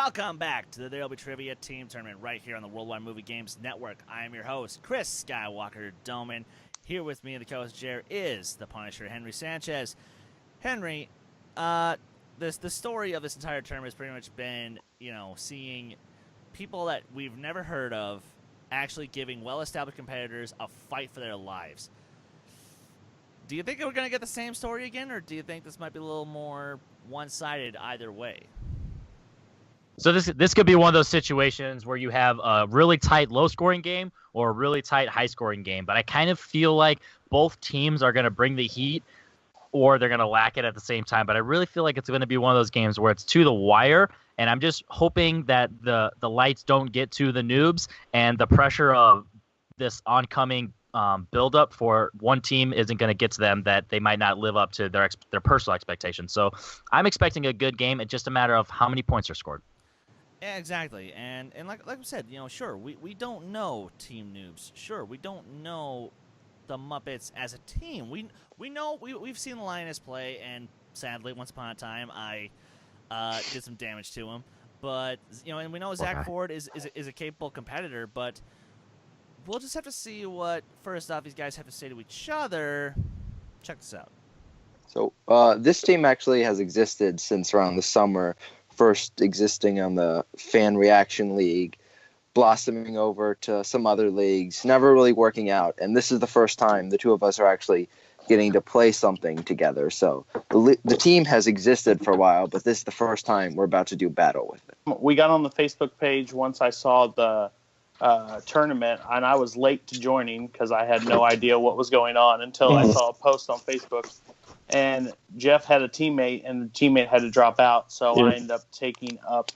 Welcome back to the There Will Be Trivia Team Tournament right here on the Worldwide Movie Games Network. I am your host, Chris Skywalker Doman. Here with me in the co-host chair is the Punisher, Henry Sanchez. Henry, the story of this entire tournament has pretty much been, seeing people that we've never heard of actually giving well-established competitors a fight for their lives. Do you think we're going to get the same story again, or do you think this might be a little more one-sided either way? So this could be one of those situations where you have a really tight low-scoring game or a really tight high-scoring game. But I kind of feel like both teams are going to bring the heat or they're going to lack it at the same time. But I really feel like it's going to be one of those games where it's to the wire. And I'm just hoping that the lights don't get to the noobs and the pressure of this oncoming build-up for one team isn't going to get to them, that they might not live up to their personal expectations. So I'm expecting a good game. It's just a matter of how many points are scored. Yeah, exactly. And like I said, sure, we don't know Team Noobs. Sure, we don't know the Muppets as a team. We know we've seen Linus play, and sadly, once upon a time, I did some damage to him. But and we know Zack Ford is a capable competitor. But we'll just have to see what first off these guys have to say to each other. Check this out. So this team actually has existed since around the summer. First existing on the Fan Reaction League, blossoming over to some other leagues, never really working out. And this is the first time the two of us are actually getting to play something together. So the team has existed for a while, but this is the first time we're about to do battle with it. We got on the Facebook page once I saw the tournament, and I was late to joining because I had no idea what was going on until I saw a post on Facebook. And Jeff had a teammate, and the teammate had to drop out, so I ended up taking up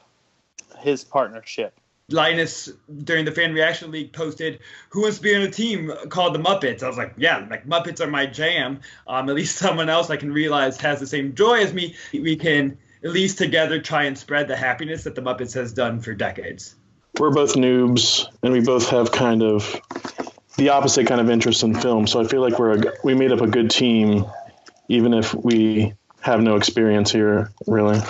his partnership. Linus, during the Fan Reaction League, posted, "Who wants to be on a team called the Muppets?" I was like, yeah, Muppets are my jam. At least someone else I can realize has the same joy as me. We can at least together try and spread the happiness that the Muppets has done for decades. We're both noobs, and we both have kind of the opposite kind of interest in film, so I feel like we made up a good team, even if we have no experience here, really.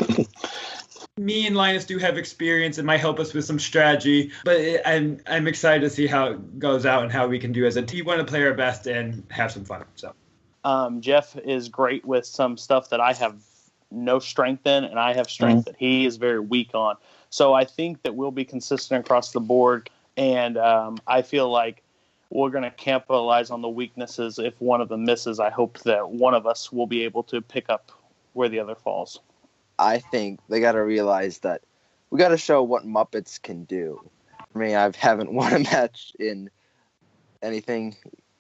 Me and Linus do have experience and might help us with some strategy, but I'm excited to see how it goes out and how we can do as a team. We want to play our best and have some fun. So, Jeff is great with some stuff that I have no strength in, and I have strength that he is very weak on. So I think that we'll be consistent across the board, and I feel like we're going to capitalize on the weaknesses. If one of them misses, I hope that one of us will be able to pick up where the other falls. I think they got to realize that we got to show what Muppets can do. I mean, I haven't won a match in anything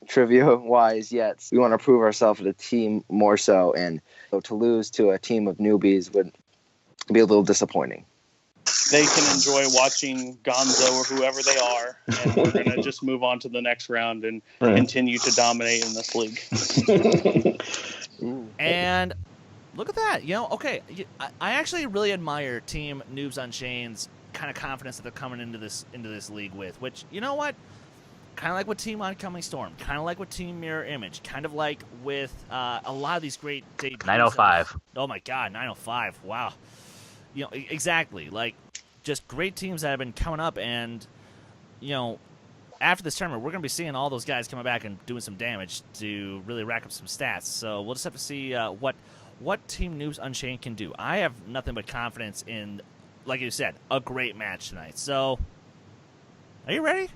trivia-wise yet. We want to prove ourselves as a team more so, and so to lose to a team of newbies would be a little disappointing. They can enjoy watching Gonzo or whoever they are, and we're going to just move on to the next round and continue to dominate in this league. And look at that. Okay, I actually really admire Team Noobs Unchained's kind of confidence that they're coming into this league with, which, you know what? Kind of like with Team Oncoming Storm, kind of like with Team Mirror Image, kind of like with a lot of these great debuts. 905. Oh, my God, 905. Wow. Exactly. Like, just great teams that have been coming up, and, after this tournament, we're going to be seeing all those guys coming back and doing some damage to really rack up some stats. So we'll just have to see what Team Noobs Unchained can do. I have nothing but confidence in, like you said, a great match tonight. So, are you ready?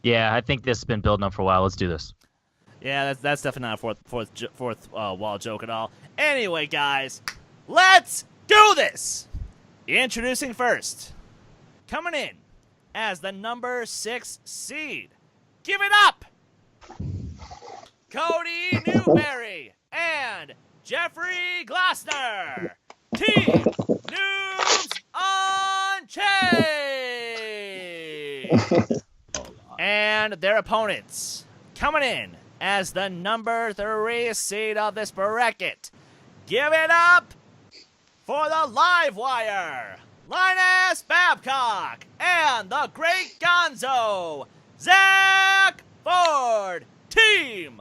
Yeah, I think this has been building up for a while. Let's do this. Yeah, that's definitely not a fourth wall joke at all. Anyway, guys, let's do this! Introducing first, coming in as the number 6 seed. Give it up! Cody Newberry and Jeffrey Glassner. Team Noobs Unchained! And their opponents, coming in as the number 3 seed of this bracket. Give it up for the Live Wire, Linus Babcock, and the Great Gonzo, Zack Ford, Team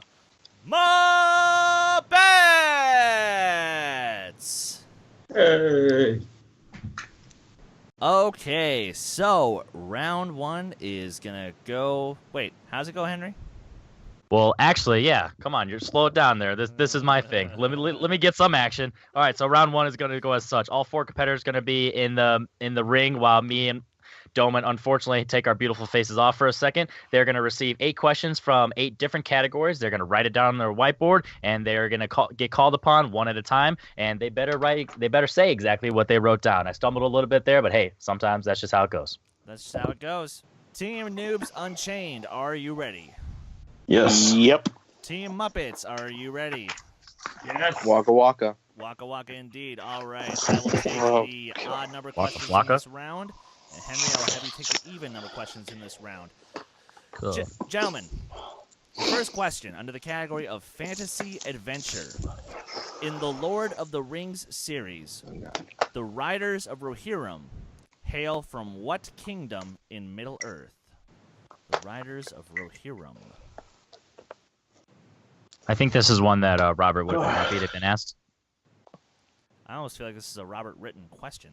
Muppets. Hey. Okay, so round one is gonna go. Wait, how's it go, Henry? Well, actually, yeah. Come on, you're slow it down there. This is my thing. Let me get some action. All right, so round one is going to go as such. All 4 competitors going to be in the ring, while me and Doman unfortunately take our beautiful faces off for a second. They're going to receive 8 questions from 8 different categories. They're going to write it down on their whiteboard, and they're going to get called upon one at a time. And they better say exactly what they wrote down. I stumbled a little bit there, but hey, sometimes that's just how it goes. That's just how it goes. Team Noobs Unchained, are you ready? Yes. Yep. Team Muppets, are you ready? Yes. Waka waka. Waka waka indeed. All right. I will take the odd number Waka questions waka. in this round. And Henry, I will have you take the even number questions in this round. Cool. Gentlemen, first question under the category of fantasy adventure. In the Lord of the Rings series, the riders of Rohirrim hail from what kingdom in Middle-earth? The riders of Rohirrim. I think this is one that Robert would have been happy to have been asked. I almost feel like this is a Robert written question.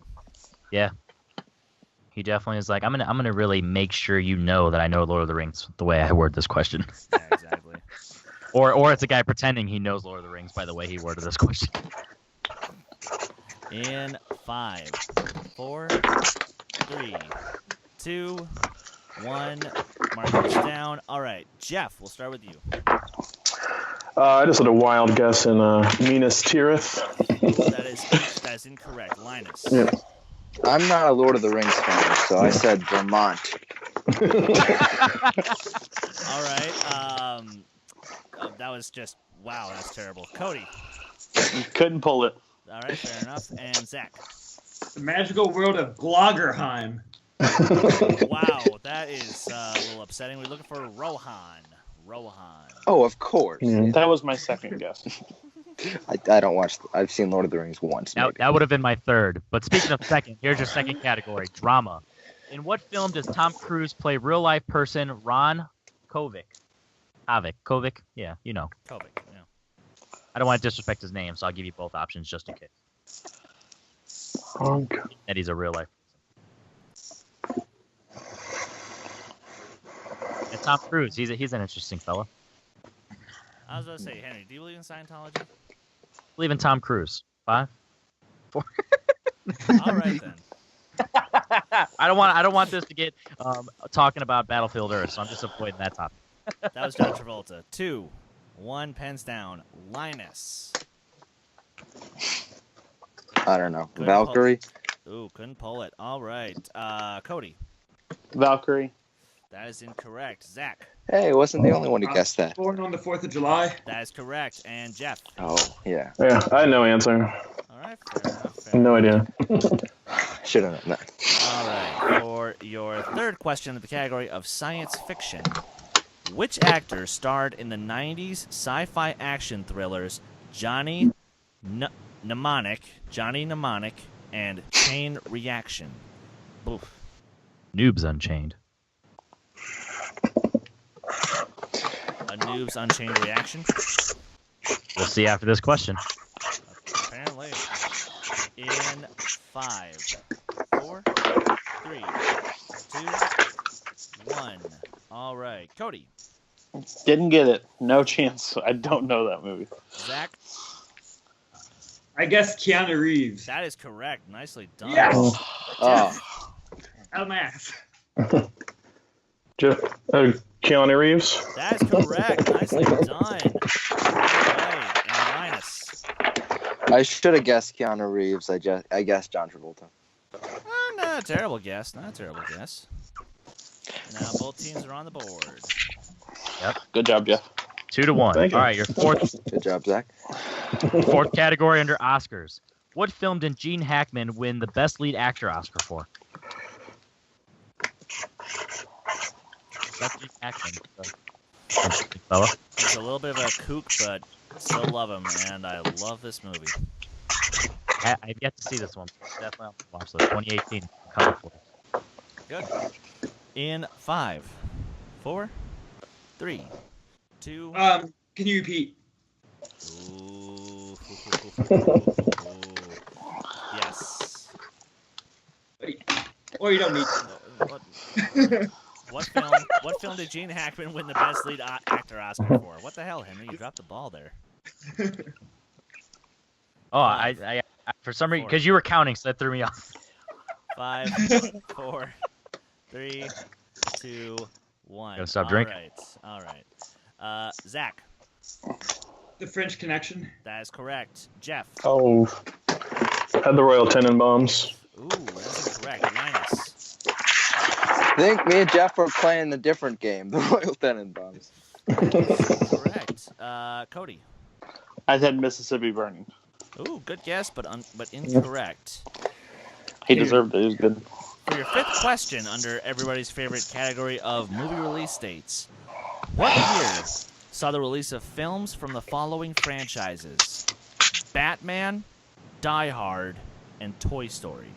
Yeah. He definitely is like, I'm gonna really make sure you know that I know Lord of the Rings the way I word this question. Yeah, exactly. Or it's a guy pretending he knows Lord of the Rings by the way he worded this question. In 5, 4, 3, 2, 1. Mark this down. All right, Jeff, we'll start with you. I just had a wild guess in Minas Tirith. That is incorrect. Linus. Yeah. I'm not a Lord of the Rings fan, so I said Vermont. All right. That was just wow. That's terrible. Cody. Couldn't pull it. All right, fair enough. And Zach. The magical world of Gloggerheim. Wow, that is a little upsetting. We're looking for Rohan. Oh, of course. Yeah. That was my second guess. I don't watch. I've seen Lord of the Rings once. Now, Maybe. that would have been my third. But speaking of second, here's your second category, drama. In what film does Tom Cruise play real-life person Ron Kovic? Kovic? Yeah, you know. Kovic, yeah. I don't want to disrespect his name, so I'll give you both options just in case. That he's a real-life person. Yeah, Tom Cruise, he's an interesting fella. I was about to say, Henry, do you believe in Scientology? Believe in Tom Cruise. 5, 4. All right then. I don't want this to get talking about Battlefield Earth, so I'm just avoiding that topic. That was John Travolta. 2, 1, pens down. Linus. I don't know. Couldn't Valkyrie. Ooh, couldn't pull it. All right. Cody. Valkyrie. That is incorrect. Zach. Hey, wasn't the only one who guessed that. Born on the 4th of July. That is correct. And Jeff. Oh, yeah. Yeah, I had no answer. All right. Fair enough. No idea. Should have known that. All right. For your third question of the category of science fiction, which actor starred in the 90s sci-fi action thrillers Johnny Mnemonic, and Chain Reaction? Oof. Noobs Unchained. A Noobs Unchained reaction? We'll see after this question. Apparently. In 5, 4, 3, 2, 1. All right. Cody. Didn't get it. No chance. I don't know that movie. Zach. I guess Keanu Reeves. That is correct. Nicely done. Yes. Oh, Dumbass. Keanu Reeves. That is correct. Nicely done. All right. And Linus. I should have guessed Keanu Reeves. I guessed John Travolta. Not a terrible guess. Not a terrible guess. Now both teams are on the board. Yep. Good job, Jeff. 2-1. Thank you. All right, your Good job, Zach. fourth category under Oscars. What film did Gene Hackman win the Best Lead Actor Oscar for? That's Gene Hackman. Interesting fella. He's a little bit of a kook, but still love him, and I love this movie. I've yet to see this one. Definitely have to watch this. 2018. Cover for it. Good. In 5, 4, 3, 2. Can you repeat? Ooh. Yes. Or you don't need to. What film did Gene Hackman win the Best Lead Actor Oscar for? What the hell, Henry? You dropped the ball there. Oh, I for some reason, because you were counting, so that threw me off. 5, 4, 3, 2, 1. Gotta stop drinking. All right. Zach. The French Connection. That is correct. Jeff. Oh, had the Royal Tenenbaums. Ooh, that's incorrect. Linus. I think me and Jeff are playing a different game, the Royal Tenenbaums. Correct. Cody. I said Mississippi Burning. Ooh, good guess, but incorrect. He deserved it. He was good. For your fifth question under everybody's favorite category of movie release dates, what year saw the release of films from the following franchises? Batman, Die Hard, and Toy Story.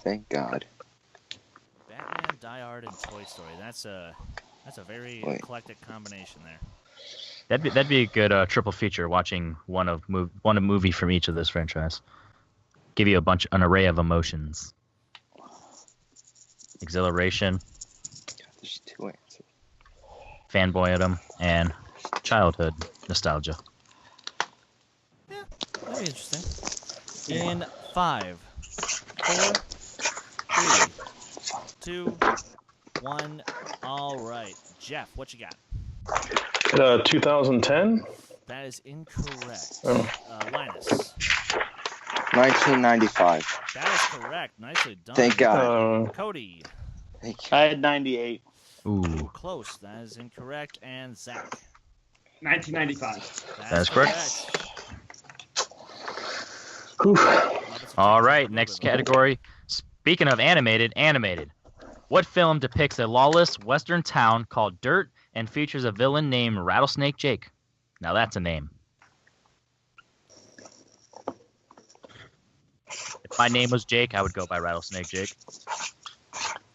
Thank God. Batman, Die Hard, and Toy Story. That's a very eclectic combination there. That'd be a good triple feature. Watching one movie from each of this franchise. Give you an array of emotions. Exhilaration. There's two answers. Fanboyism and childhood nostalgia. Yeah, that'd be interesting. In 5, 4, 3, 2, 1. All right, Jeff, what you got? 2010. That is incorrect. Oh. Linus. 1995. That is correct. Nicely done. Thank God. Cody. Thank you. I had 98. Ooh. Close. That is incorrect. And Zach. 1995. That is correct. All right, next category. Speaking of animated. What film depicts a lawless western town called Dirt and features a villain named Rattlesnake Jake? Now that's a name. If my name was Jake, I would go by Rattlesnake Jake.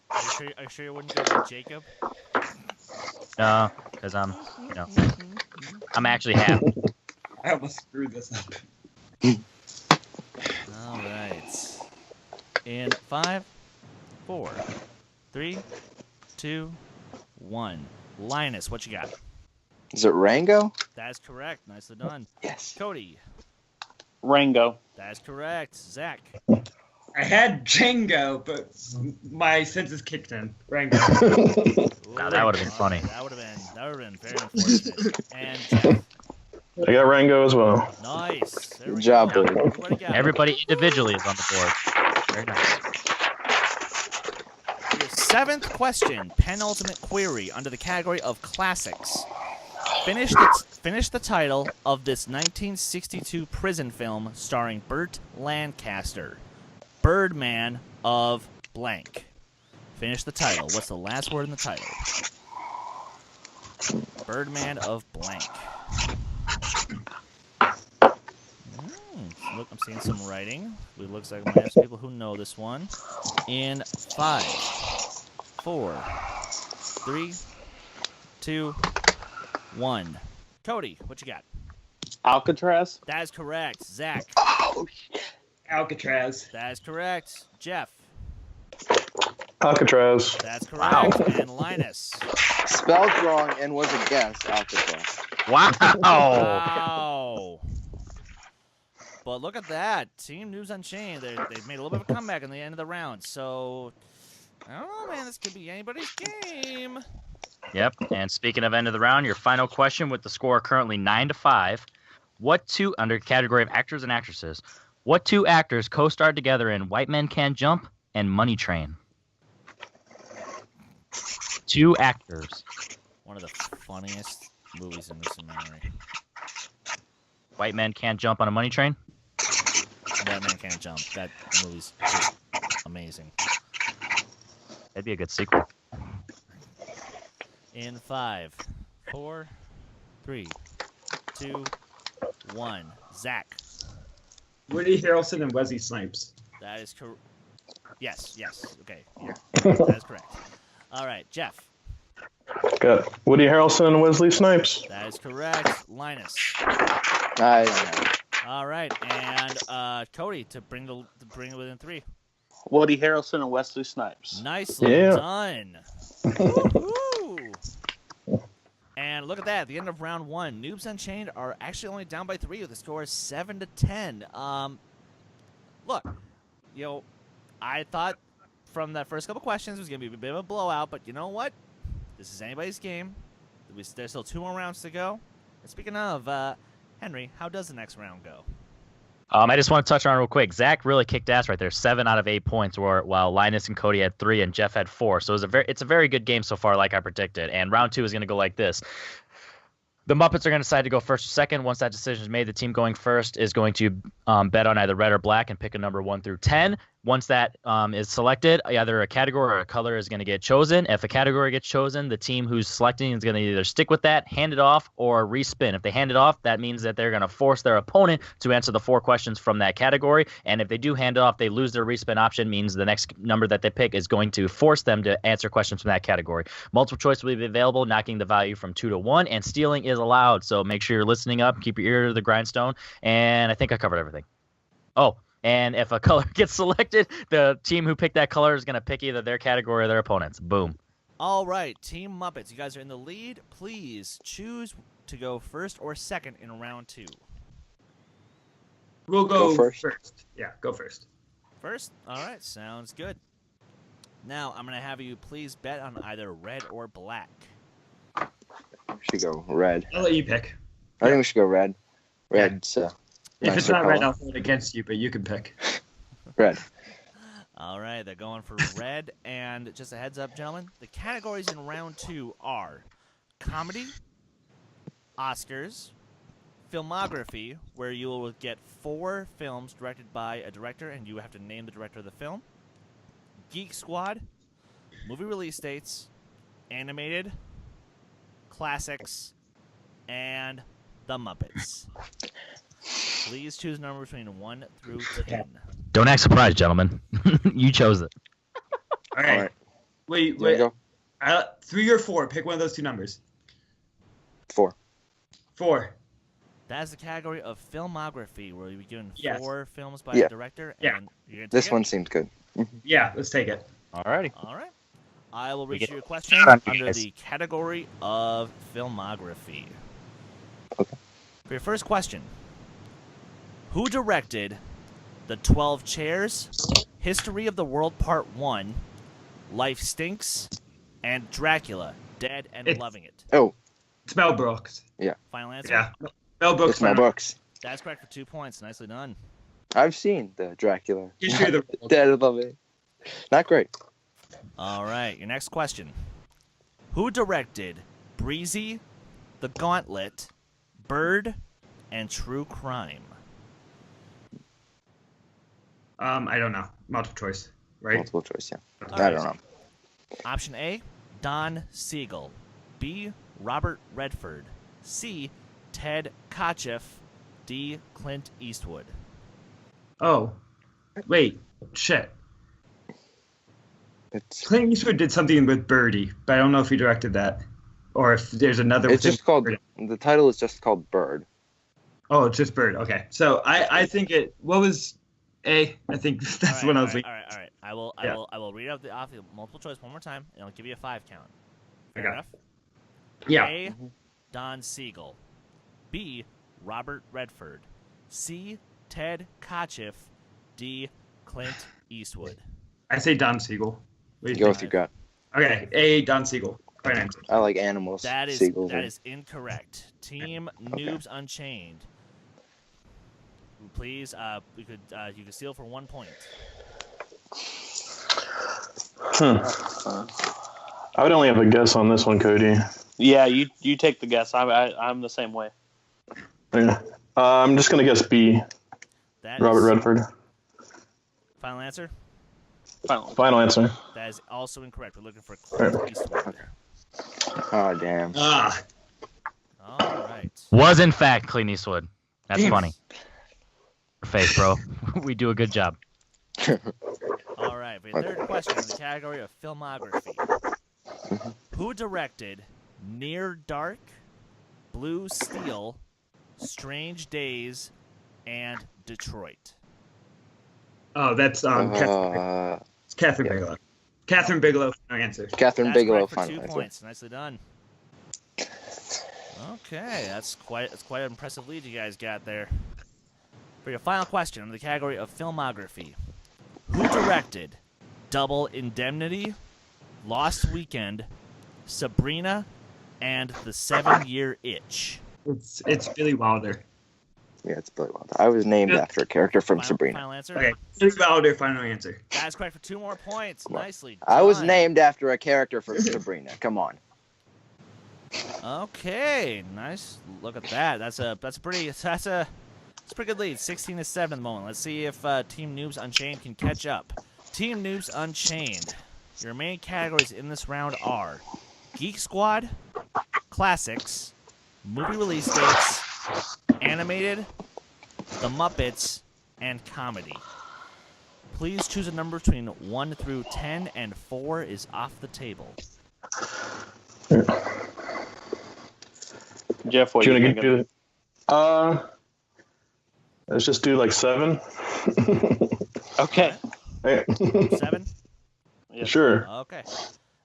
Are you sure you wouldn't go by Jacob? No, because I'm actually happy. I almost screwed this up. All right. In 5, 4, 3, 2, 1. Linus, what you got? Is it Rango? That is correct. Nicely done. Yes. Cody. Rango. That is correct. Zach. I had Django, but my senses kicked in. Rango. Now that would have been funny. That would have been very unfortunate. And Jeff. I got Rango as well. Nice. There we Good job, go. buddy. Everybody individually is on the board. Very nice. Your seventh question, penultimate query under the category of classics. Finish the title of this 1962 prison film starring Burt Lancaster. Birdman of blank. Finish the title. What's the last word in the title? Birdman of blank. Look, I'm seeing some writing. It looks like we have some people who know this one. In 5, 4, 3, 2, 1. Cody, what you got? Alcatraz. That is correct. Zach. Oh, Alcatraz. That is correct. Jeff. Alcatraz. That's correct. And Linus. spelled wrong and was a guess. Alcatraz. Wow. Wow. But look at that. Team Noobs Unchained. They've made a little bit of a comeback in the end of the round. So, I don't know, man. This could be anybody's game. Yep. And speaking of end of the round, your final question with the score currently 9-5. What two, under category of actors and actresses, what two actors co-starred together in White Men Can't Jump and Money Train? Two actors. One of the funniest movies in recent memory. White Men Can't Jump on a Money Train? White Man Can't Jump. That movie's just amazing. That'd be a good sequel. In 5, 4, 3, 2, 1. Zach. Woody Harrelson and Wesley Snipes. That is correct. Yes. Okay. Yeah. That is correct. All right, Jeff. Got Woody Harrelson and Wesley Snipes. That is correct. Linus. I don't know. All right, and Cody to bring it within 3. Woody Harrelson and Wesley Snipes. Nicely Yeah. done. Woo-hoo. And look at that. At the end of round 1, Noobs Unchained are actually only down by 3 with the score 7-10. Look, I thought from that first couple questions it was going to be a bit of a blowout, but you know what? This is anybody's game. There's still 2 more rounds to go. And speaking of, Henry, how does the next round go? I just want to touch on it real quick. Zach really kicked ass right there. 7 out of 8 points, while Linus and Cody had 3 and Jeff had 4. So it's a very good game so far, like I predicted. And round 2 is going to go like this. The Muppets are going to decide to go first or second. Once that decision is made, the team going first is going to bet on either red or black and pick a number 1 through 10. Once that is selected, either a category or a color is going to get chosen. If a category gets chosen, the team who's selecting is going to either stick with that, hand it off, or respin. If they hand it off, that means that they're going to force their opponent to answer the 4 questions from that category. And if they do hand it off, they lose their respin option, means the next number that they pick is going to force them to answer questions from that category. Multiple choice will be available, knocking the value from 2 to 1, and stealing is allowed. So make sure you're listening up, keep your ear to the grindstone, and I think I covered everything. Oh, and if a color gets selected, the team who picked that color is going to pick either their category or their opponents. Boom. All right, Team Muppets, you guys are in the lead. Please choose to go first or second in round 2. We'll go first. Yeah, go first. First? All right, sounds good. Now, I'm going to have you please bet on either red or black. We should go red. I'll let you pick. I think we should go red. Red, so. If it's nicer not red, color. I'll hold it against you, but you can pick. Red. All right, they're going for red. And just a heads up, gentlemen, the categories in round 2 are comedy, Oscars, filmography, where you will get 4 films directed by a director, and you have to name the director of the film, Geek Squad, movie release dates, animated, classics, and the Muppets. Please choose a number between 1 through 10. Don't act surprised, gentlemen. You chose it. All right. All right. Wait. There you go. 3 or 4. Pick one of those 2 numbers. 4. 4. That is the category of filmography, where you'll be given Yes. 4 films by Yeah. a director. Yeah. And you're gonna This take it? one seems good. Yeah, let's take it. Alrighty. All right. I will We read get you a question on you under guys. the category of filmography. Okay. For your first question, who directed The 12 Chairs, History of the World Part 1, Life Stinks, and Dracula, Dead and It's- Loving It? Oh, It's Mel Brooks. Final answer? Yeah. Mel Brooks. it's my books. That's correct for 2 points. Nicely done. I've seen the Dracula. History of the world. Dead and Loving It. Not great. All right, your next question. Who directed Breezy, The Gauntlet, Bird, and True Crime? I don't know. Multiple choice, right? Multiple choice, yeah. All I right. don't know. Option A, Don Siegel. B, Robert Redford. C, Ted Kotcheff. D, Clint Eastwood. Oh, wait. Shit. It's Clint Eastwood did something with Birdie, but I don't know if he directed that, or if there's another. it's within just called, Birdie. the title is just called Bird. Oh, it's just Bird. Okay, so I think it. What was A? I think that's what I was thinking. All right. I will read out off the multiple choice one more time, and I'll give you a 5 count. Fair Okay. enough? Yeah. A, Don Siegel. B, Robert Redford. C, Ted Kotcheff. D, Clint Eastwood. I say Don Siegel. What do Go you with think? your gut. Okay, A. Don Siegel. Fine answer. I like animals. That is Seagulls that are- is incorrect. Team Noobs Unchained. Please, you could steal for 1 point. I would only have a guess on this one, Cody. Yeah, you take the guess. I'm the same way. Yeah. I'm just gonna guess B. That Robert is Redford. final answer. Final answer. That is also incorrect. We're looking for Right. Clint Eastwood. Oh, damn. Ah, All right. Was in fact Clint Eastwood. That's Damn. funny. Your face, bro. We do a good job. All right. For your third question in the category of filmography, who directed Near Dark, Blue Steel, Strange Days, and Detroit. Oh, that's Catherine yeah. Bigelow. Catherine Bigelow. No answer. Catherine That's Bigelow. correct for Final 2 answer. points. Nicely done. Okay, that's quite an impressive lead you guys got there. For your final question in the category of filmography, who directed Double Indemnity, Lost Weekend, Sabrina, and The 7-Year Itch? It's Billy Wilder. Yeah, it's Billy Wilder. I was named after a character from Sabrina. Final answer? Okay, Billy Wilder. Final answer. That's correct for 2 more points. Nicely done. I was named after a character from Sabrina. Come on. Okay, nice. Look at that. That's a pretty good lead. 16-7 at the moment. Let's see if Team Noobs Unchained can catch up. Team Noobs Unchained. Your main categories in this round are Geek Squad, Classics, Movie Release Dates, Animated, The Muppets, and Comedy. Please choose a number between 1 through 10, and 4 is off the table. Jeff, what Do do you you want to think? let's just do like 7. Okay. Hey. 7? Yes. Sure. Okay.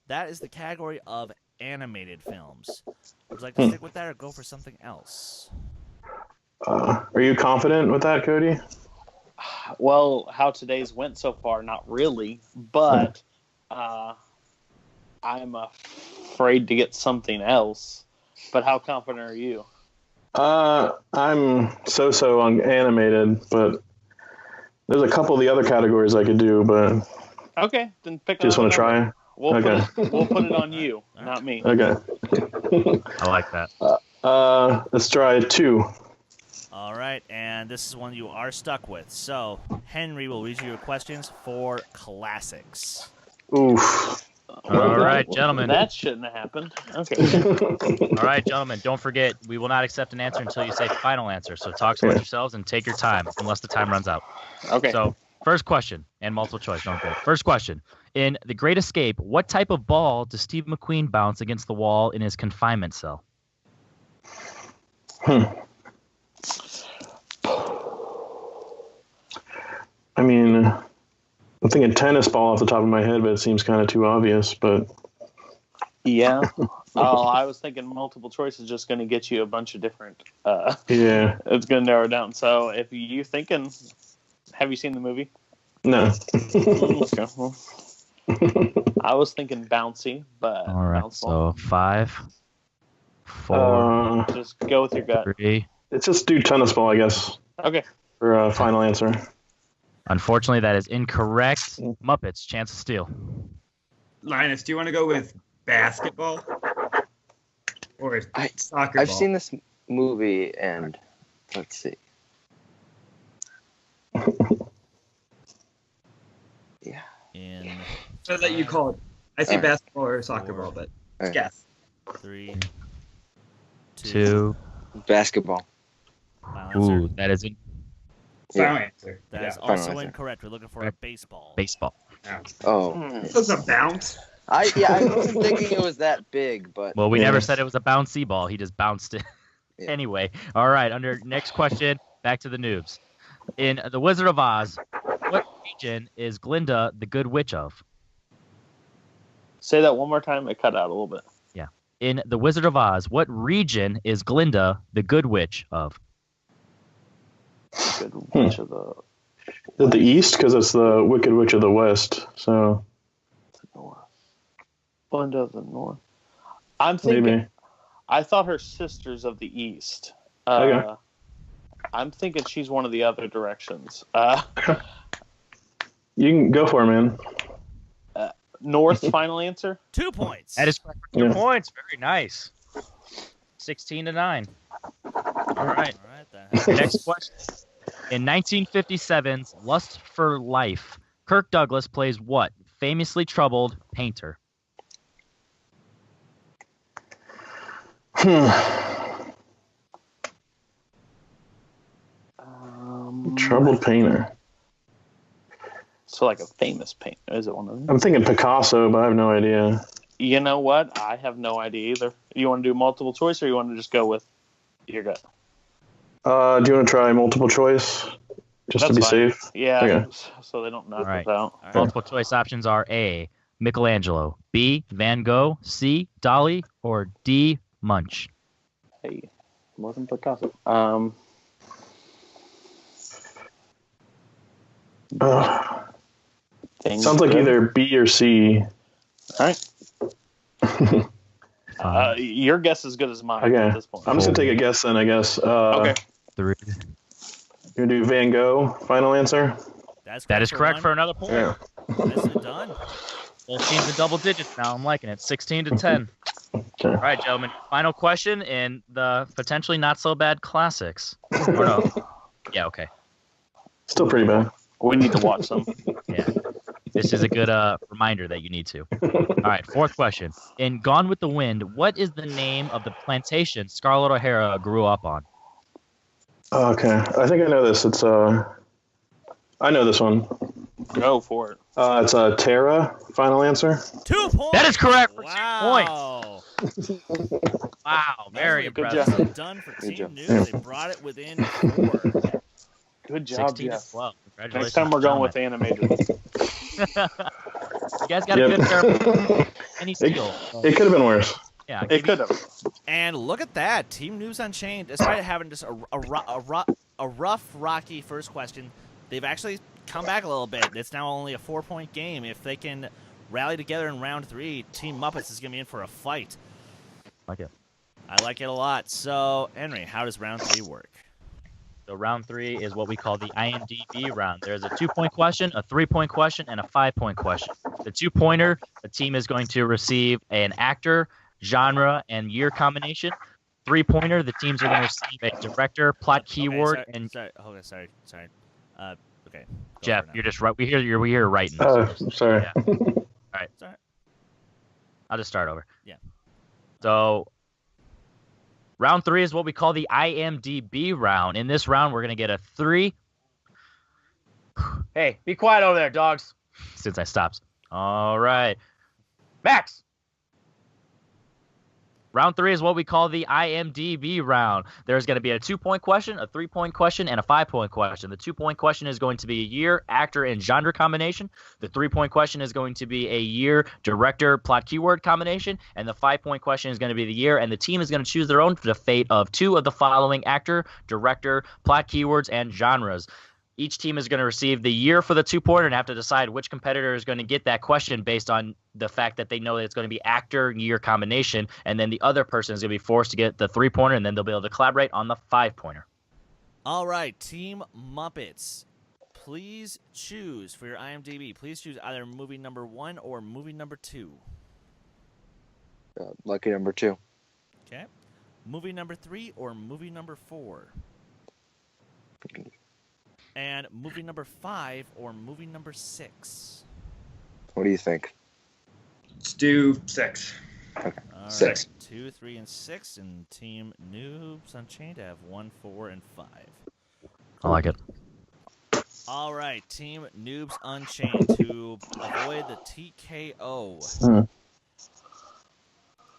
That is the category of animated films. Would you like to stick with that or go for something else? Are you confident with that, Cody? Well, how today's went so far, not really, but I'm afraid to get something else. But how confident are you? I'm so on animated, but there's a couple of the other categories I could do, but Okay, then pick. just want to try. We'll Okay. put it on you, not me. Okay. I like that. Let's try 2. All right, and this is one you are stuck with. So, Henry will read you your questions for classics. Oof. All right, gentlemen. That shouldn't have happened. Okay. All right, gentlemen. Don't forget, we will not accept an answer until you say final answer. So talk amongst yourselves and take your time, unless the time runs out. Okay. So, first question, and multiple choice. Don't forget. First question. In The Great Escape, what type of ball does Steve McQueen bounce against the wall in his confinement cell? I mean, I'm thinking tennis ball off the top of my head, but it seems kind of too obvious. But Yeah. Oh, I was thinking multiple choice is just going to get you a bunch of different. yeah, It's going to narrow it down. So if you're thinking, have you seen the movie? no. Okay. Well, I was thinking bouncy, but All right, bounce ball. so 5, 4, Just go with your gut. 3. Let's just do tennis ball, I guess, Okay. for a final answer. Unfortunately, that is incorrect. Muppets, Chance of Steel. Linus, do you want to go with basketball or soccer I've ball? seen this movie, and let's see. Yeah. In So that you call it. I say All right. basketball or soccer ball, but All right. guess. 3, 2. Basketball. Final answer. Ooh, that is in Final answer. That Yeah. is final also answer. incorrect. We're looking for a baseball. baseball. Oh. It's a bounce. I wasn't thinking it was that big, but Well, we Yeah. never said it was a bouncy ball. He just bounced it. Yeah. Anyway, all right. Under next question, back to the noobs. In The Wizard of Oz, what region is Glinda the Good Witch of? Say that one more time. It cut out a little bit. In The Wizard of Oz, what region is Glinda the Good Witch of? Good witch of the Is it the East? Because it's the Wicked Witch of the West. So north. Glinda of the north. I'm thinking. maybe. I thought her sister's of the east. Okay. I'm thinking she's one of the other directions. You can go for it, man. North. Final answer. 2 points. That is correct for 2 Yeah. points. Very nice. 16-9. All right. All right, then. Next question. In 1957's Lust for Life, Kirk Douglas plays what famously troubled painter? Troubled painter. So like a famous painter. Is it one of them? I'm thinking Picasso, but I have no idea. You know what? I have no idea either. You want to do multiple choice or you want to just go with your gut? Do you want to try multiple choice just to That's be fine. safe? Yeah, Okay. so they don't knock All right. us out. All right. Multiple choice options are A, Michelangelo, B, Van Gogh, C, Dolly, or D, Munch. Hey, wasn't Picasso. Sounds like either B or C. All right. Your guess is as good as mine Okay. at this point. I'm just going to take a guess then, I guess. Okay. 3. You're going to do Van Gogh, final answer? That is correct for one. another point. Yeah. Nicely done. Both teams in double digits now. I'm liking it. 16 to 10. Okay. All right, gentlemen. Final question in the potentially not so bad classics. Or no? Yeah, okay. Still pretty bad. We need to watch them. Yeah. This is a good reminder that you need to. All right, fourth question. In Gone with the Wind, what is the name of the plantation Scarlett O'Hara grew up on? Okay. I think I know this. It's I know this one. Go for it. It's Tara, final answer? 2 points. That is correct for Wow. 2 points. Wow, very Good impressive. job. Nicely done for Good Team job. News. They brought it within 4. Good job, 16 to Jeff. 12. Congratulations. Next time we're going gentlemen. with animated. You guys got a Yep. good pair. Any steal. It could have been worse. Yeah, It could have. And look at that. Team News Unchained, despite having just a rough, rocky first question, they've actually come back a little bit. It's now only a 4-point game. If they can rally together in round 3, Team Muppets is going to be in for a fight. like it. I like it a lot. So, Henry, how does round 3 work? So round 3 is what we call the IMDb round. There's a 2-point question, a 3-point question, and a 5-point question. The 2-pointer, the team is going to receive an actor, genre, and year combination. 3-pointer, the teams are going to receive a director, plot keyword, okay, and sorry. Hold on, sorry. Okay. Go Jeff, for it you're just right. We hear writing. Sorry. Yeah. All right. now. Sorry. I'll just start over. Yeah. So round 3 is what we call the IMDb round. In this round, we're going to get a 3. Hey, be quiet over there, dogs. Since I stopped. All right. Max. Round 3 is what we call the IMDb round. There's going to be a 2-point question, a 3-point question, and a 5-point question. The 2-point question is going to be a year, actor, and genre combination. The 3-point question is going to be a year, director, plot keyword combination. And the 5-point question is going to be the year, and the team is going to choose their own fate of 2 of the following actor, director, plot keywords, and genres. Each team is going to receive the year for the 2-pointer and have to decide which competitor is going to get that question based on the fact that they know that it's going to be actor year combination, and then the other person is going to be forced to get the 3-pointer, and then they'll be able to collaborate on the 5-pointer. All right, Team Muppets, please choose for your IMDb. Please choose either movie number 1 or movie number 2. Lucky number 2. Okay. Movie number 3 or movie number 4. And movie number 5 or movie number 6. What do you think? Let's do 6. All 6. right, 2, 3, and 6, and Team Noobs Unchained have 1, 4, and 5. I like it. All right, Team Noobs Unchained, to avoid the TKO. Hmm.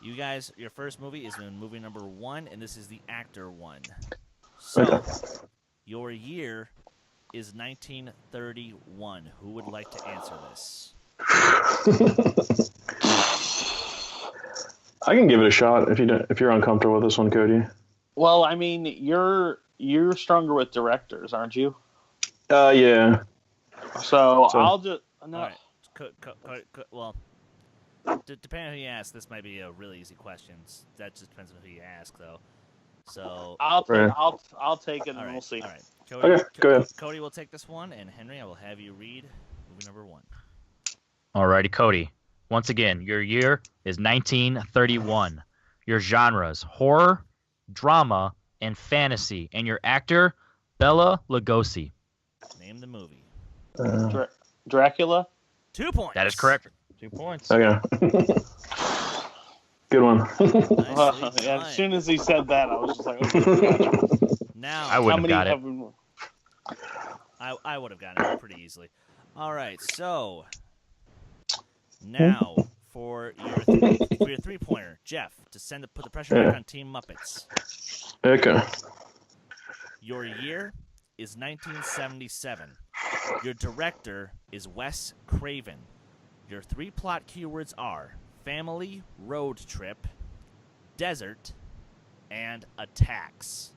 You guys, your first movie is in movie number 1, and this is the actor one. So, Okay. your year is 1931. Who would like to answer this? I can give it a shot if you're uncomfortable with this one, Cody. Well, I mean, you're stronger with directors, aren't you? Yeah. So So- I'll just no. All right. Well, depending on who you ask, this might be a really easy question. That just depends on who you ask, though. So, Right. I'll take it and all right, we'll see. all right. Cody, Okay, go ahead. Cody will take this one, and Henry, I will have you read movie number 1. Alrighty, Cody. Once again, your year is 1931. Your genres, horror, drama, and fantasy. And your actor, Bela Lugosi. Name the movie. Dracula. 2 points. That is correct. 2 points. Okay. Good one. Nicely Yeah, done. as soon as he said that, I was just like, okay. Now, I wouldn't have got it. have been? I would have gotten it pretty easily. All right, so now for your 3-pointer, Jeff, to put the pressure back on Team Muppets. Okay. Your year is 1977. Your director is Wes Craven. Your 3 plot keywords are family, road trip, desert, and attacks.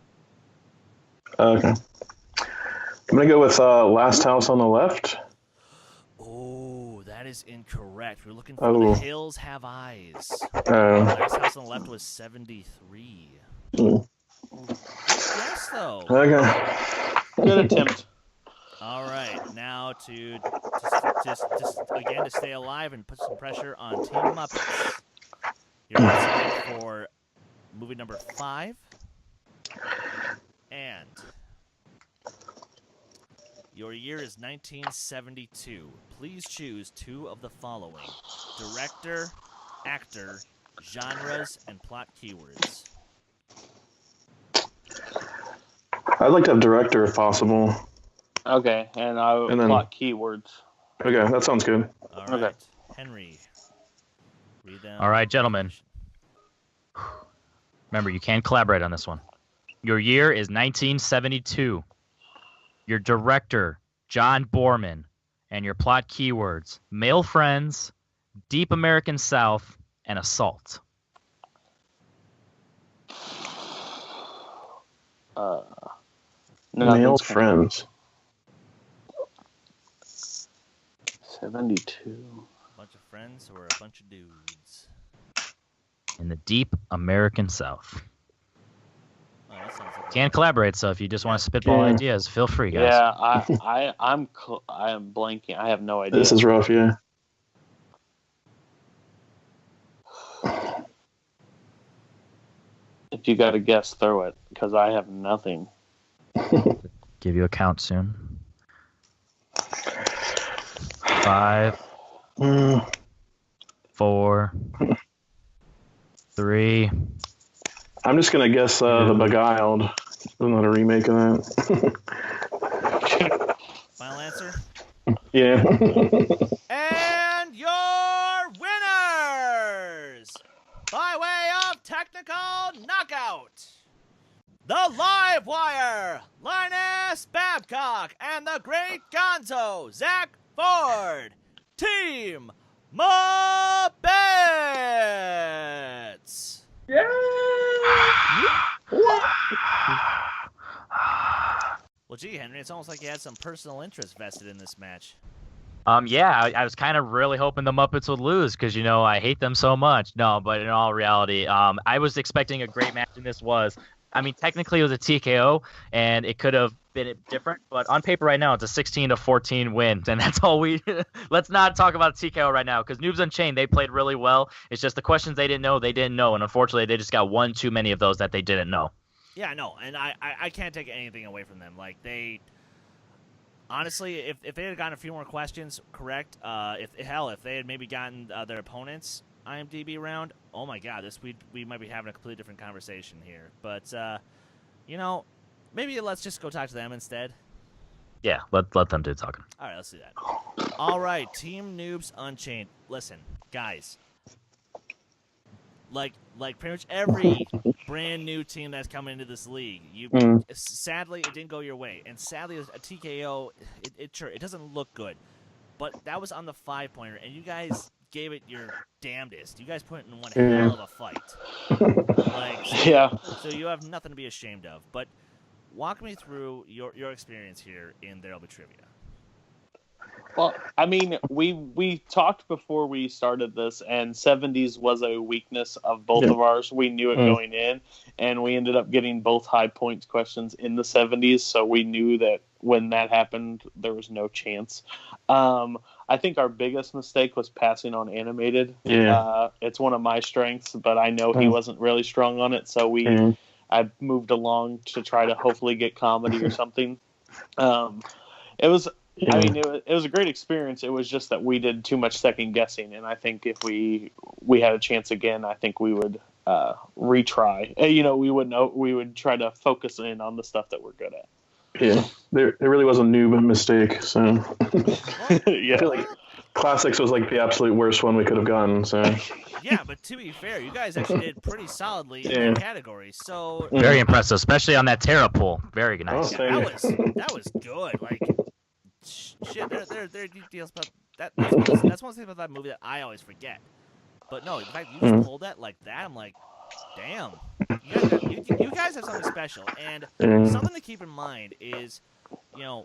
Okay. I'm going to go with Last House on the Left. Oh, that is incorrect. We're looking for The Hills Have Eyes. Last House on the Left was 73. Good guess, though. Okay. Good attempt. All right, now to just again to stay alive and put some pressure on Team Muppets. You're asking for movie number 5, and your year is 1972. Please choose 2 of the following: director, actor, genres, and plot keywords. I'd like to have director if possible. Okay, and I will plot keywords. Okay, that sounds good. All right, okay. Henry, read them. All right, gentlemen. Remember, you can collaborate on this one. Your year is 1972. Your director, John Borman, and your plot keywords: male friends, deep American South, and assault. Male friends. 72. A bunch of friends or a bunch of dudes? In the deep American South. Oh, that sounds like Can collaborate, so if you just want to spitball ideas, feel free, guys. Yeah, I am blanking. I have no idea. This is rough, yeah. If you got to guess, throw it, because I have nothing. Give you a count soon. 5, 4, 3. I'm just gonna guess The Beguiled. Isn't that a remake of that? Final answer? Yeah. And your winners, by way of technical knockout, the Live Wire, Linus Babcock, and the Great Gonzo, Zack Ford, Team Muppets. Yeah. Well, gee, Henry, it's almost like you had some personal interest vested in this match. Yeah, I was kind of really hoping the Muppets would lose because, I hate them so much. No, but in all reality, I was expecting a great match, and this was. Technically it was a TKO, and it could have been different, but on paper right now it's a 16-14 win, and that's all we let's not talk about TKO right now, because Noobs Unchained, they played really well. It's just the questions they didn't know, and unfortunately they just got one too many of those that they didn't know. Yeah, no, and I can't take anything away from them. Like, they honestly, if they had gotten a few more questions correct, if they had maybe gotten their opponents' IMDb round, oh my God, we might be having a completely different conversation here. But maybe let's just go talk to them instead. Yeah, let them do talking. All right, let's do that. All right, Team Noobs Unchained. Listen, guys, like pretty much every brand new team that's coming into this league, sadly it didn't go your way, and sadly a TKO, it doesn't look good. But that was on the 5-pointer, and you guys gave it your damnedest. You guys put in one hell of a fight. So you have nothing to be ashamed of. But walk me through your experience here in There'll Be Trivia. Well, we talked before we started this, and 70s was a weakness of both of ours. We knew it going in, and we ended up getting both high points questions in the 70s, so we knew that when that happened, there was no chance. I think our biggest mistake was passing on animated. Yeah. It's one of my strengths, but I know he wasn't really strong on it, so I moved along to try to hopefully get comedy or something. It was a great experience. It was just that we did too much second guessing, and I think if we had a chance again, I think we would retry. We would try to focus in on the stuff that we're good at. Yeah, there really was a noob mistake. So yeah, Classics was like the absolute worst one we could have gotten. So Yeah, but to be fair, you guys actually did pretty solidly in that category. So Very impressive, especially on that Terra pool. Very nice. Oh, that was good. Like shit, there are details about that. That's one of the things about that movie that I always forget. But no, in fact, you just pulled that like that. I'm like, damn, you guys have something special. And something to keep in mind is, now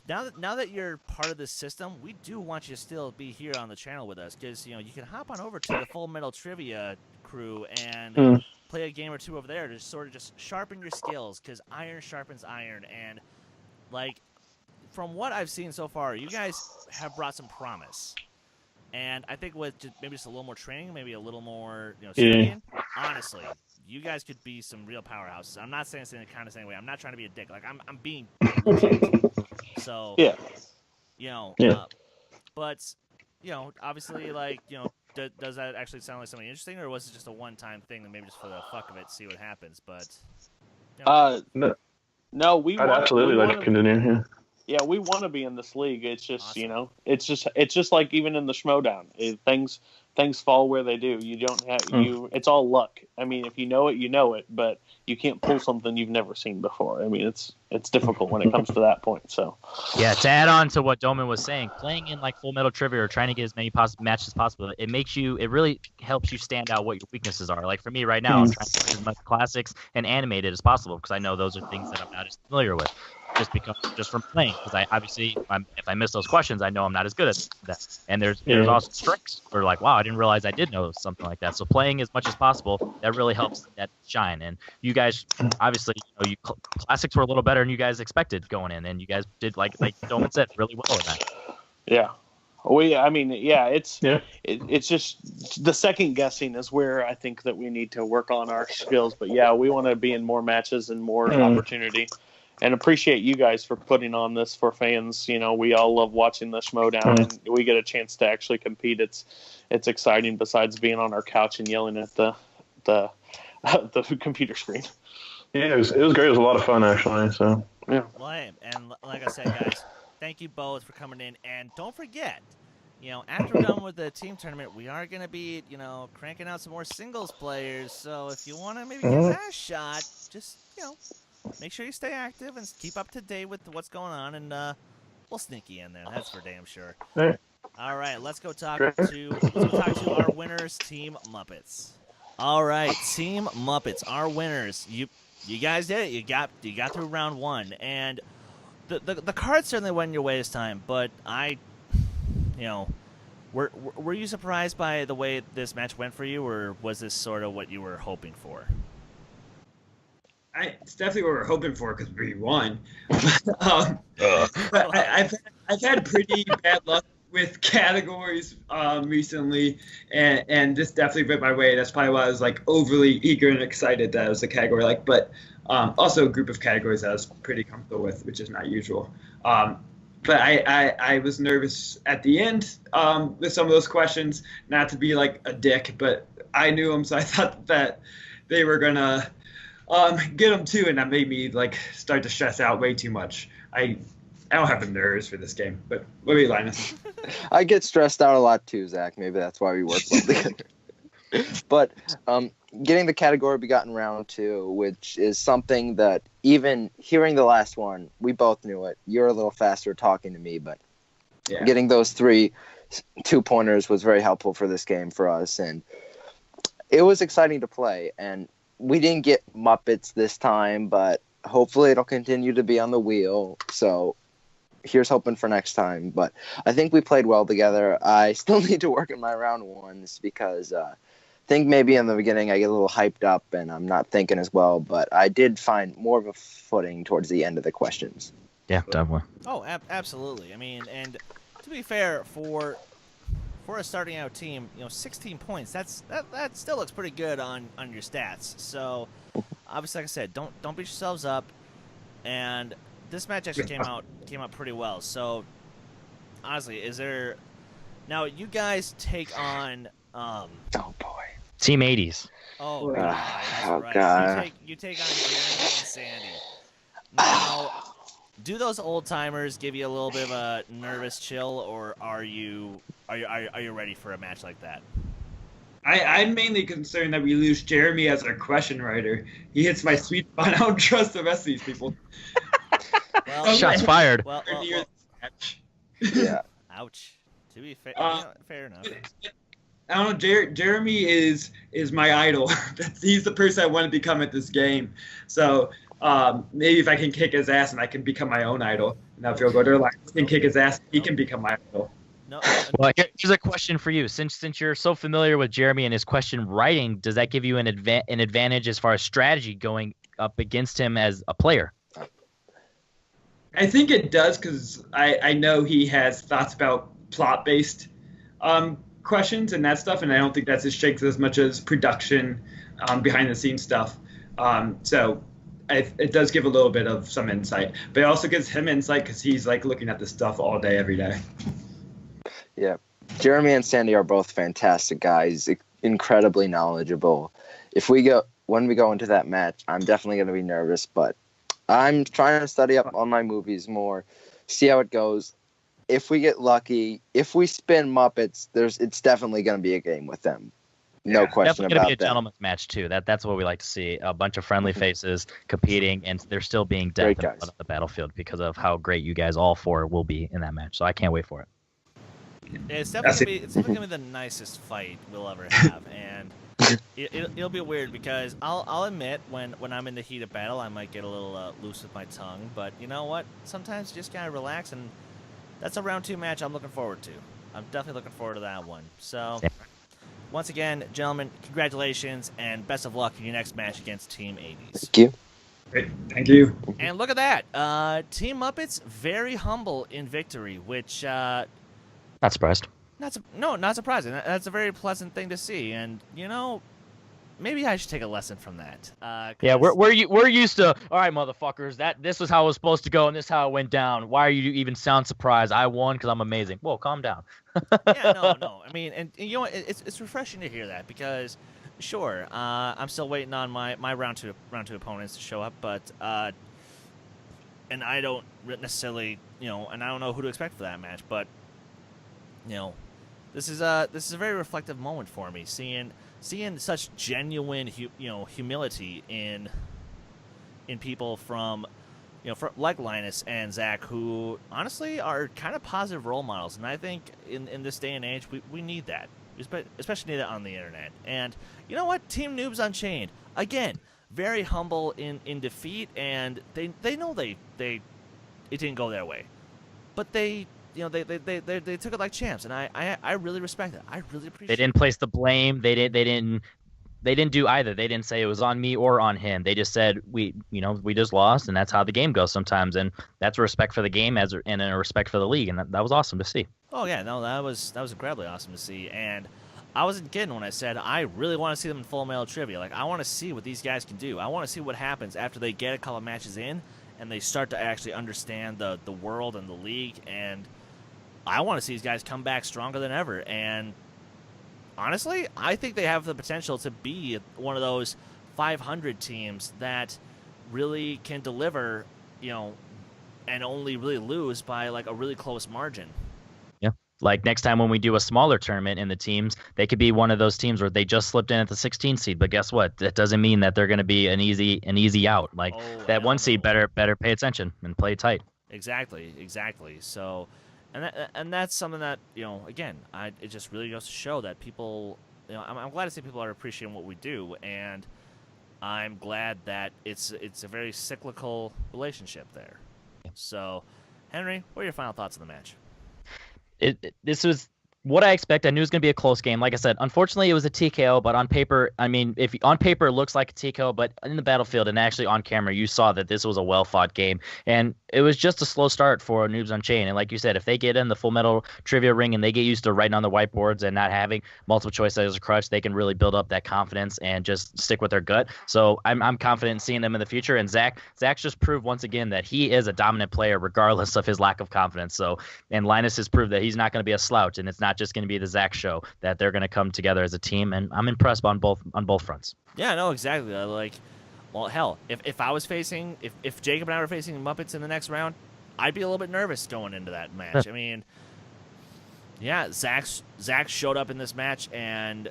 that you're part of this system, we do want you to still be here on the channel with us, because you can hop on over to the Full Metal Trivia crew and play a game or two over there to sort of just sharpen your skills, because iron sharpens iron. And like, from what I've seen so far, you guys have brought some promise. And I think with maybe just a little more training, maybe a little more studying, honestly, you guys could be some real powerhouses. I'm not saying this in a condescending way. I'm not trying to be a dick. Like, I'm being legit. So, but, obviously, like, does that actually sound like something interesting, or was it just a one-time thing and maybe just for the fuck of it, see what happens? But, no, we I'd absolutely like to continue. Yeah. Yeah, we want to be in this league. It's just, Awesome. it's just like even in the Schmodown, things fall where they do. You don't have it's all luck. I mean, if you know it, you know it, but you can't pull something you've never seen before. I mean, it's difficult when it comes to that point. So, yeah, to add on to what Doman was saying, playing in like Full Metal Trivia or trying to get as many matches as possible, it really helps you stand out what your weaknesses are. Like for me right now, I'm trying to get as much classics and animated as possible, because I know those are things that I'm not as familiar with. Just from playing, because if I miss those questions, I know I'm not as good at that. And there's also strengths where like, wow, I didn't realize I did know something like that. So playing as much as possible, that really helps that shine. And you guys, obviously, classics were a little better than you guys expected going in, and you guys did like Doman said, really well in that. Yeah. It's just the second guessing is where I think that we need to work on our skills. But yeah, we want to be in more matches and more opportunity. And appreciate you guys for putting on this for fans. We all love watching the Schmodown, and we get a chance to actually compete. It's exciting, besides being on our couch and yelling at the computer screen. Yeah, it was great. It was a lot of fun, actually. So yeah. Well, and like I said, guys, thank you both for coming in. And don't forget, after we're done with the team tournament, we are going to be, cranking out some more singles players. So if you want to maybe give that a shot, just, make sure you stay active and keep up to date with what's going on, and we'll sneak you in there. That's for damn sure. All right, let's go talk to our winners, Team Muppets. All right, Team Muppets, our winners. You guys did it. You got through round one, and the cards certainly went your way this time. But were you surprised by the way this match went for you, or was this sort of what you were hoping for? It's definitely what we're hoping for, because we won. But I've had pretty bad luck with categories recently, and this definitely went my way. That's probably why I was like overly eager and excited that it was a category like, but also a group of categories that I was pretty comfortable with, which is not usual. But I was nervous at the end with some of those questions, not to be like a dick, but I knew them, so I thought that they were gonna get them too, and that made me like start to stress out way too much. I don't have the nerves for this game, but what about you, Linus? I get stressed out a lot too, Zach. Maybe that's why we work well together. But getting the category we got in round two, which is something that even hearing the last one, we both knew it. You're a little faster talking to me, but getting those 3 2-pointers was very helpful for this game for us, and it was exciting to play. And we didn't get Muppets this time, but hopefully it'll continue to be on the wheel. So here's hoping for next time. But I think we played well together. I still need to work in my round ones, because I think maybe in the beginning I get a little hyped up and I'm not thinking as well. But I did find more of a footing towards the end of the questions. Yeah, definitely. Oh, absolutely. I mean, and to be fair, for a starting out team, 16 points. That still looks pretty good on your stats. So, obviously, like I said, don't beat yourselves up. And this match actually came out pretty well. So, honestly, is there now? You guys take on. Oh boy. Team 80s. Oh God. That's Oh right. God. You take on Jeremy and Sandy. Now, do those old timers give you a little bit of a nervous chill, or are you ready for a match like that? I'm mainly concerned that we lose Jeremy as our question writer. He hits my sweet spot. I don't trust the rest of these people. Well, Shots fired. Well, Yeah. ouch. To be fair, fair enough. I don't know. Jeremy is my idol. He's the person I want to become at this game. So maybe if I can kick his ass and I can become my own idol. Now if you'll go to like can kick his ass, he can become my idol. No. Well, here's a question for you. Since you're so familiar with Jeremy and his question writing, does that give you an advantage as far as strategy going up against him as a player? I think it does because I know he has thoughts about plot-based questions and that stuff, and I don't think that's his strength as much as production, behind-the-scenes stuff. So it does give a little bit of some insight, but it also gives him insight because he's like looking at this stuff all day, every day. Yeah. Jeremy and Sandy are both fantastic guys, incredibly knowledgeable. When we go into that match, I'm definitely going to be nervous, but I'm trying to study up on my movies more, see how it goes. If we get lucky, if we spin Muppets, it's definitely going to be a game with them. No question about that. Definitely going to be a gentleman's match too. That's what we like to see. A bunch of friendly faces competing, and they're still being death on the battlefield because of how great you guys all four will be in that match. So I can't wait for it. It's definitely gonna be the nicest fight we'll ever have, and it'll be weird because I'll admit when I'm in the heat of battle I might get a little loose with my tongue, but you know what? Sometimes you just gotta relax, and that's a round 2 match I'm looking forward to. I'm definitely looking forward to that one. So once again, gentlemen, congratulations and best of luck in your next match against Team 80s. Thank you. Great. Thank you. And look at that, Team Muppets very humble in victory, which. Not surprised. Not surprising. That's a very pleasant thing to see, and maybe I should take a lesson from that. Yeah, we're used to. All right, motherfuckers. This was how it was supposed to go, and this is how it went down. Why are you even sound surprised? I won because I'm amazing. Whoa, calm down. Yeah, no. I mean, and you know what? It's refreshing to hear that because, sure, I'm still waiting on my round two opponents to show up, but and I don't necessarily and I don't know who to expect for that match, but. This is a very reflective moment for me, seeing such genuine humility in people from like Linus and Zack, who honestly are kind of positive role models, and I think in this day and age we need that. We especially need that on the internet. And you know what? Team Noobs Unchained, again, very humble in defeat, and they know it didn't go their way, but they took it like champs, and I really respect it. I really appreciate it. They didn't place the blame. They didn't do either. They didn't say it was on me or on him. They just said we just lost, and that's how the game goes sometimes. And that's a respect for the game and a respect for the league, and that was awesome to see. Oh yeah, no, that was incredibly awesome to see. And I wasn't kidding when I said I really want to see them in Full Metal Trivia. Like, I want to see what these guys can do. I want to see what happens after they get a couple matches in and they start to actually understand the world and the league, and I want to see these guys come back stronger than ever. And honestly, I think they have the potential to be one of those 500 teams that really can deliver, and only really lose by like a really close margin. Yeah. Like next time when we do a smaller tournament in the teams, they could be one of those teams where they just slipped in at the 16 seed. But guess what? That doesn't mean that they're going to be an easy out. Like that one seed better pay attention and play tight. Exactly. So. And that's something that again, it just really goes to show that people, I'm glad to see people are appreciating what we do, and I'm glad that it's a very cyclical relationship there. So, Henry, what are your final thoughts on the match? This was what I expect. I knew it was going to be a close game. Like I said, unfortunately, it was a TKO, but on paper, if on paper it looks like a TKO, but in the battlefield and actually on camera, you saw that this was a well-fought game. And it was just a slow start for Noobs Unchained. And like you said, if they get in the Full Metal Trivia ring and they get used to writing on the whiteboards and not having multiple choice as a crutch, they can really build up that confidence and just stick with their gut. So I'm confident in seeing them in the future. And Zack's just proved once again that he is a dominant player regardless of his lack of confidence. So, and Linus has proved that he's not going to be a slouch, and it's not just going to be the Zack show, that they're going to come together as a team. And I'm impressed on both fronts. Yeah, no, exactly. Well, hell, if I was facing, if Jacob and I were facing Muppets in the next round, I'd be a little bit nervous going into that match. I mean, yeah, Zack showed up in this match, and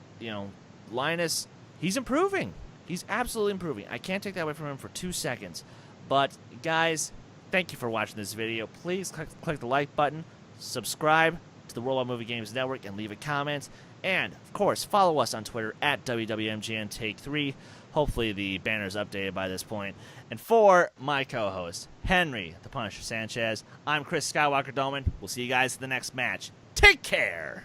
Linus, he's improving. He's absolutely improving. I can't take that away from him for 2 seconds. But guys, thank you for watching this video. Please click the like button, subscribe to the Worldwide Movie Games Network, and leave a comment. And of course, follow us on Twitter at WWMGN Take 3. Hopefully the banner's updated by this point. And for my co-host, Henry the Punisher Sanchez, I'm Chris Skywalker Doman. We'll see you guys in the next match. Take care!